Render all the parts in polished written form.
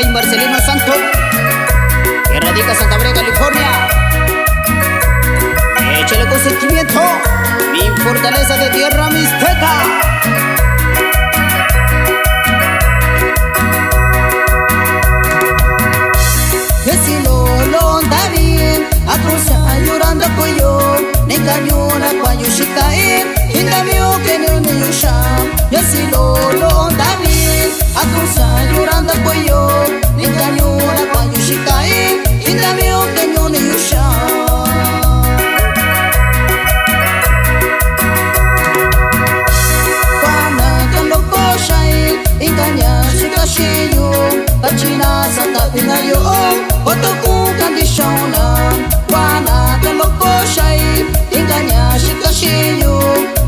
Rey Marcelino Santo, que radica en Santa María, California. Échale con sentimiento, mi fortaleza de tierra mixteca. Llorando koyo nenganyona kwa yushikain indamio kenyo ne yusham yasilolo ndami akusa llorando koyo nenganyona kwa yushikain indamio kenyo ne yusham pana kando koshai inganya shikashiyo kachina santa pinayo otoku kandishona pana kando koshai inganya shikashiyo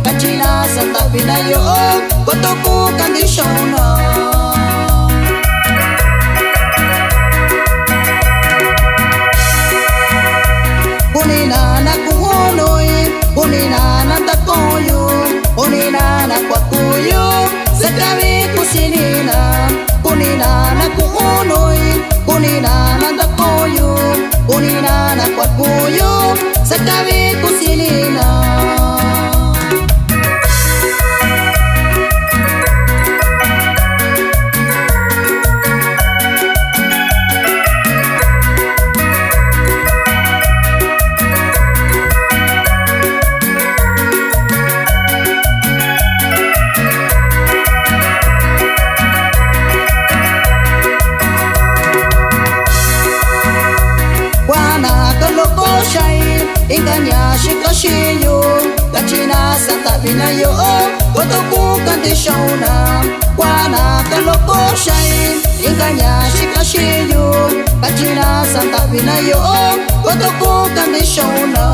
kachina santa pinayo otoku kandishona Unina na kuhonoi, unina na takoyo, unina na kwakuyo, sekawi kusinina. Unina na kuhonoi, unina na takoyo, unina na kwakuyo, sekawi kusinina. Inganya shikashiyo kachina santa vinayo otoku kandishona wana kaloko shai inganya shikashiyo kachina santa vinayo otoku kandishona